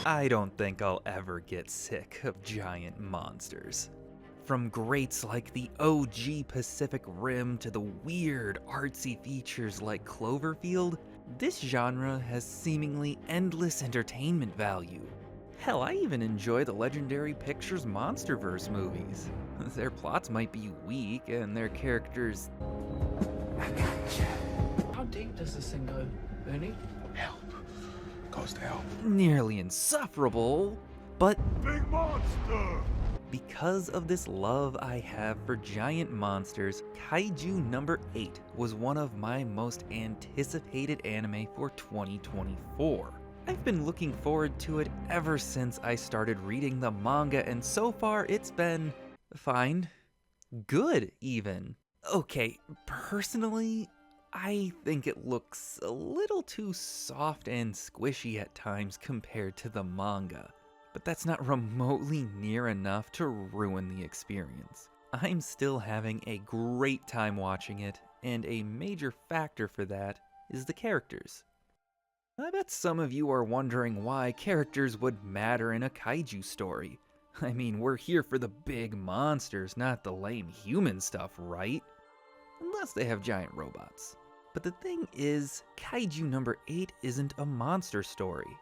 I don't think I'll ever get sick of giant monsters. From greats like the OG Pacific Rim to the weird, artsy features like Cloverfield, this genre has seemingly endless entertainment value. Hell, I even enjoy the legendary Pictures Monsterverse movies. Their plots might be weak and their characters... How deep does this thing go, Ernie? Help. Goes to help. nearly insufferable, but Big monster! because of this love I have for giant monsters, Kaiju No. 8 was one of my most anticipated anime for 2024. I've been looking forward to it ever since I started reading the manga, and so far it's been fine. Good, even. Okay, personally, I think it looks a little too soft and squishy at times compared to the manga, but that's not remotely near enough to ruin the experience. I'm still having a great time watching it, and a major factor for that is the characters. I bet some of you are wondering why characters would matter in a kaiju story. I mean, we're here for the big monsters, not the lame human stuff, right? Unless they have giant robots. But the thing is, Kaiju No. 8 isn't a monster story.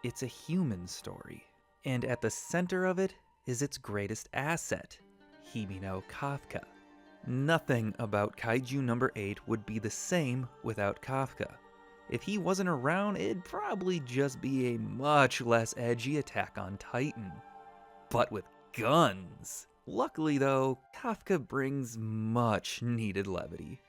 It's a human story. And at the center of it is its greatest asset, Hibino Kafka. Nothing about Kaiju No. 8 would be the same without Kafka. If he wasn't around, it'd probably just be a much less edgy Attack on Titan. But with guns! Luckily though, Kafka brings much needed levity.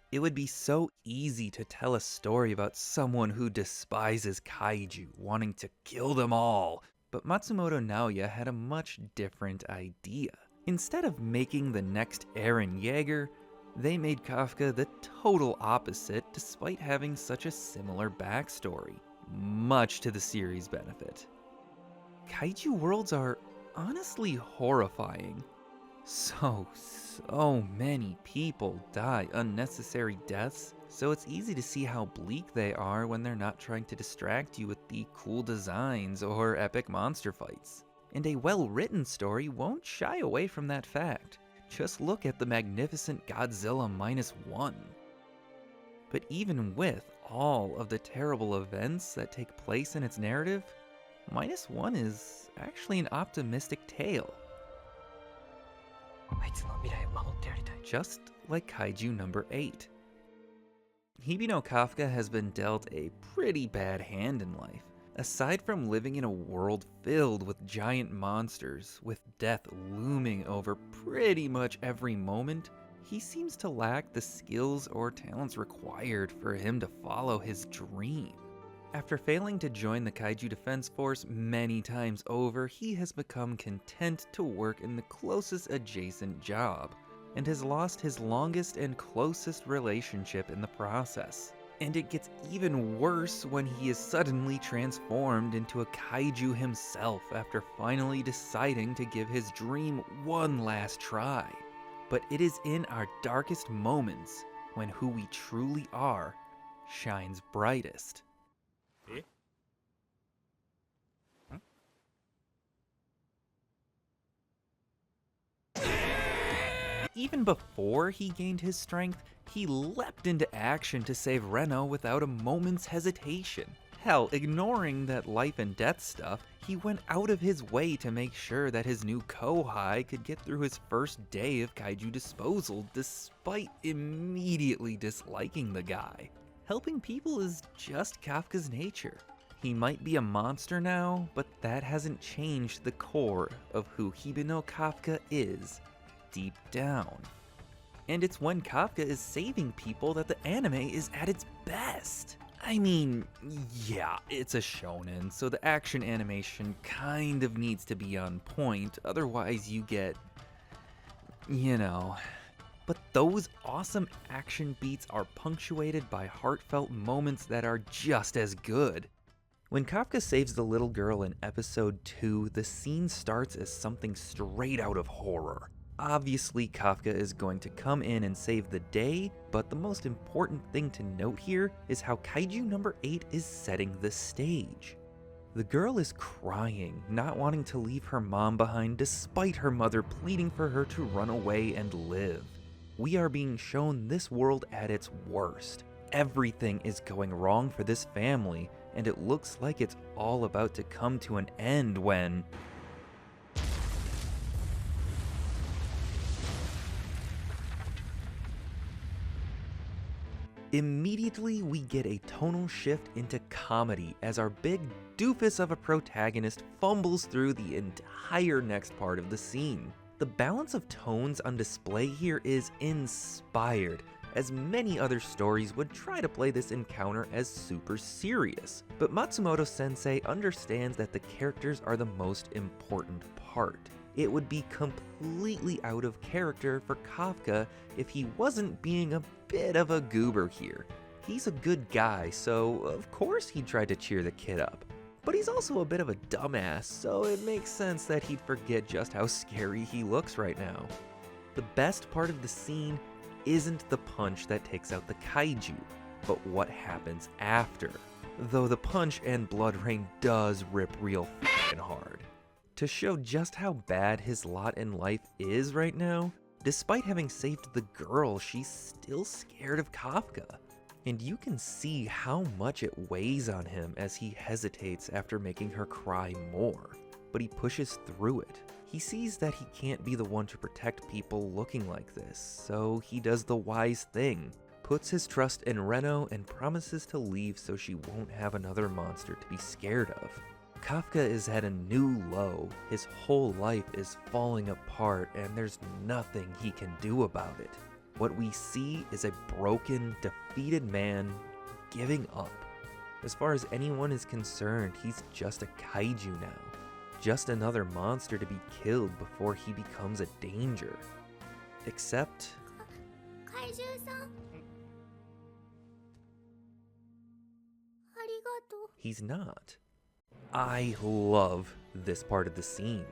It would be so easy to tell a story about someone who despises kaiju, wanting to kill them all, but Matsumoto Naoya had a much different idea. Instead of making the next Eren Yeager, they made Kafka the total opposite despite having such a similar backstory, much to the series' benefit. Kaiju worlds are honestly horrifying. So many people die unnecessary deaths, so it's easy to see how bleak they are when they're not trying to distract you with the cool designs or epic monster fights. And a well-written story won't shy away from that fact. Just look at the magnificent Godzilla -1. But even with all of the terrible events that take place in its narrative, -1 is actually an optimistic tale. Just like Kaiju No. 8. Hibino Kafka has been dealt a pretty bad hand in life. Aside from living in a world filled with giant monsters, with death looming over pretty much every moment, he seems to lack the skills or talents required for him to follow his dream. After failing to join the Kaiju Defense Force many times over, he has become content to work in the closest adjacent job, and has lost his longest and closest relationship in the process. And it gets even worse when he is suddenly transformed into a kaiju himself after finally deciding to give his dream one last try. But it is in our darkest moments when who we truly are shines brightest. Even before he gained his strength, he leapt into action to save Reno without a moment's hesitation. Hell, ignoring that life and death stuff, he went out of his way to make sure that his new Kohai could get through his first day of kaiju disposal despite immediately disliking the guy. Helping people is just Kafka's nature. He might be a monster now, but that hasn't changed the core of who Hibino Kafka is deep down. And it's when Kafka is saving people that the anime is at its best. I mean, yeah, it's a shonen, so the action animation kind of needs to be on point, otherwise you get, you know. But those awesome action beats are punctuated by heartfelt moments that are just as good. When Kafka saves the little girl in episode 2, the scene starts as something straight out of horror. Obviously, Kafka is going to come in and save the day, but the most important thing to note here is how Kaiju No. 8 is setting the stage. The girl is crying, not wanting to leave her mom behind despite her mother pleading for her to run away and live. We are being shown this world at its worst. Everything is going wrong for this family, and it looks like it's all about to come to an end when... Immediately, we get a tonal shift into comedy as our big doofus of a protagonist fumbles through the entire next part of the scene. The balance of tones on display here is inspired, as many other stories would try to play this encounter as super serious. But Matsumoto-sensei understands that the characters are the most important part. It would be completely out of character for Kafka if he wasn't being a bit of a goober here. He's a good guy, so of course he'd try to cheer the kid up. But he's also a bit of a dumbass, so it makes sense that he'd forget just how scary he looks right now. The best part of the scene isn't the punch that takes out the kaiju, but what happens after. Though the punch and blood rain does rip real f***ing hard. To show just how bad his lot in life is right now, despite having saved the girl, she's still scared of Kafka. And you can see how much it weighs on him as he hesitates after making her cry more. But he pushes through it. He sees that he can't be the one to protect people looking like this, so he does the wise thing, puts his trust in Reno and promises to leave so she won't have another monster to be scared of. Kafka is at a new low, his whole life is falling apart and there's nothing he can do about it. What we see is a broken, defeated man giving up. As far as anyone is concerned, he's just a kaiju now. Just another monster to be killed before he becomes a danger. Except... Kaiju-san. Arigato. He's not. I love this part of the scene.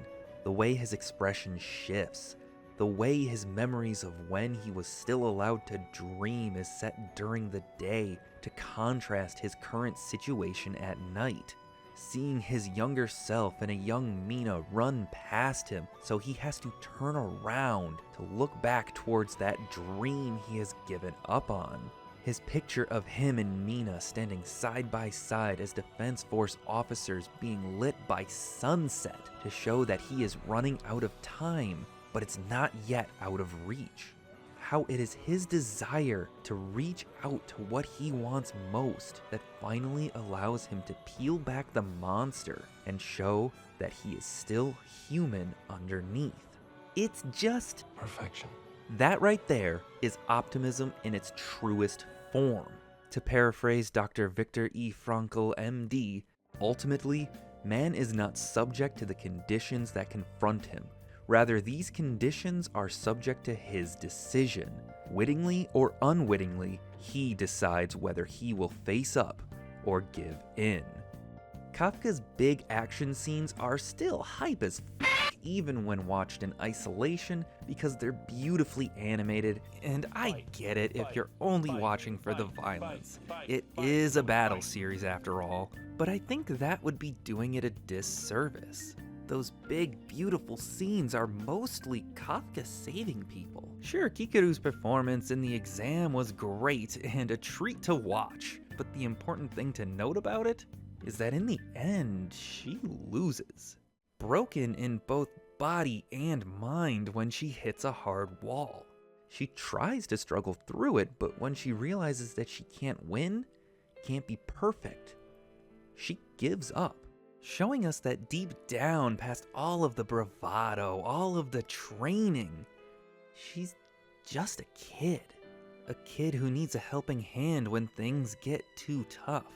The way his expression shifts. The way his memories of when he was still allowed to dream is set during the day to contrast his current situation at night. Seeing his younger self and a young Mina run past him, so he has to turn around to look back towards that dream he has given up on. His picture of him and Mina standing side by side as Defense Force officers being lit by sunset to show that he is running out of time, but it's not yet out of reach. How it is his desire to reach out to what he wants most that finally allows him to peel back the monster and show that he is still human underneath. It's just Perfection. that right there is optimism in its truest form. To paraphrase Dr. Viktor E. Frankl, MD, ultimately, man is not subject to the conditions that confront him. Rather, these conditions are subject to his decision. Wittingly or unwittingly, he decides whether he will face up or give in. Kafka's big action scenes are still hype as f***, even when watched in isolation, because they're beautifully animated, and I get it if you're only watching for the violence. It is a battle series after all, but I think that would be doing it a disservice. Those big, beautiful scenes are mostly Kafka saving people. Sure, Kikaru's performance in the exam was great and a treat to watch, but the important thing to note about it is that in the end, she loses. Broken in both body and mind when she hits a hard wall. She tries to struggle through it, but when she realizes that she can't win, can't be perfect, she gives up. Showing us that deep down, past all of the bravado, all of the training, she's just a kid. A kid who needs a helping hand when things get too tough.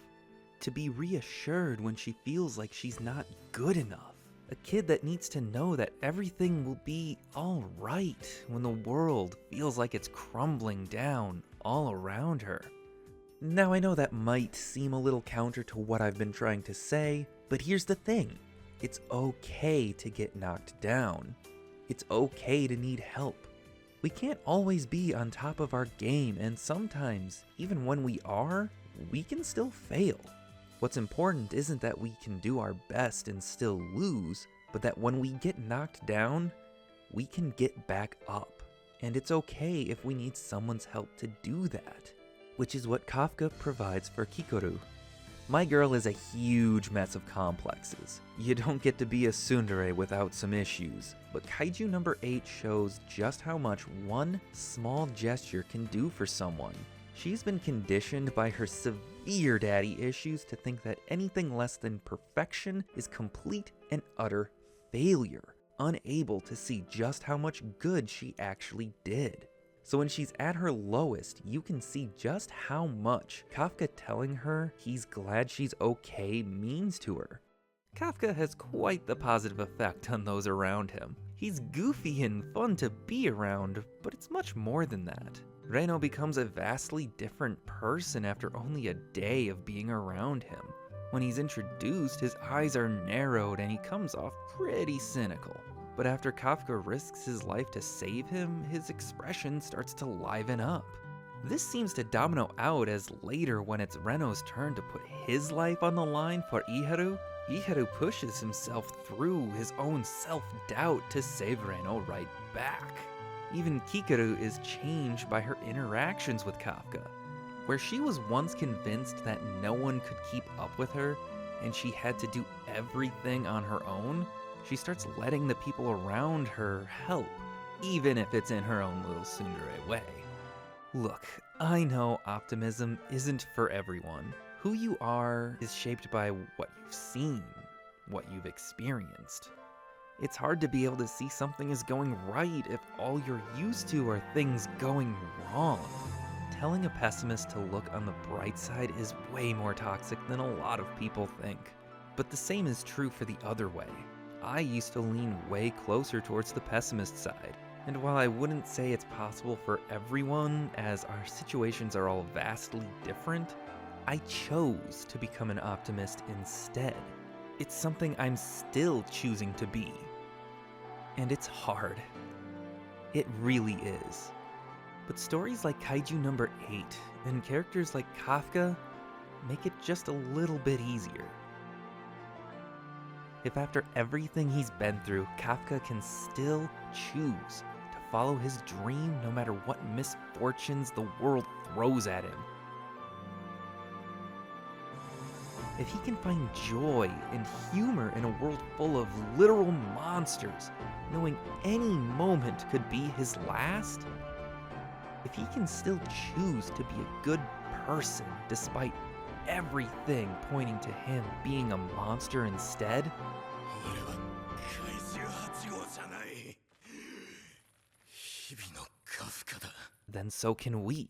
To be reassured when she feels like she's not good enough. A kid that needs to know that everything will be alright when the world feels like it's crumbling down all around her. Now I know that might seem a little counter to what I've been trying to say, but here's the thing. It's okay to get knocked down. It's okay to need help. We can't always be on top of our game, and sometimes, even when we are, we can still fail. What's important isn't that we can do our best and still lose, but that when we get knocked down, we can get back up. And it's okay if we need someone's help to do that, which is what Kafka provides for Kikoru. My girl is a huge mess of complexes. You don't get to be a tsundere without some issues, but Kaiju number 8 shows just how much one small gesture can do for someone. She's been conditioned by her severe daddy issues to think that anything less than perfection is complete and utter failure, unable to see just how much good she actually did. So when she's at her lowest, you can see just how much Kafka telling her he's glad she's okay means to her. Kafka has quite the positive effect on those around him. He's goofy and fun to be around, but it's much more than that. Reno becomes a vastly different person after only a day of being around him. When he's introduced, his eyes are narrowed and he comes off pretty cynical. But after Kafka risks his life to save him, his expression starts to liven up. This seems to domino out as later, when it's Reno's turn to put his life on the line for Iharu, Iharu pushes himself through his own self-doubt to save Reno right back. Even Kikoru is changed by her interactions with Kafka. Where she was once convinced that no one could keep up with her and she had to do everything on her own, she starts letting the people around her help, even if it's in her own little tsundere way. Look, I know optimism isn't for everyone. Who you are is shaped by what you've seen, what you've experienced. It's hard to be able to see something is going right if all you're used to are things going wrong. Telling a pessimist to look on the bright side is way more toxic than a lot of people think. But the same is true for the other way. I used to lean way closer towards the pessimist side, and while I wouldn't say it's possible for everyone, as our situations are all vastly different, I chose to become an optimist instead. It's something I'm still choosing to be. And it's hard. It really is. But stories like Kaiju number 8 and characters like Kafka make it just a little bit easier. If after everything he's been through, Kafka can still choose to follow his dream no matter what misfortunes the world throws at him. If he can find joy and humor in a world full of literal monsters, knowing any moment could be his last, if he can still choose to be a good person despite everything pointing to him being a monster instead, then so can we.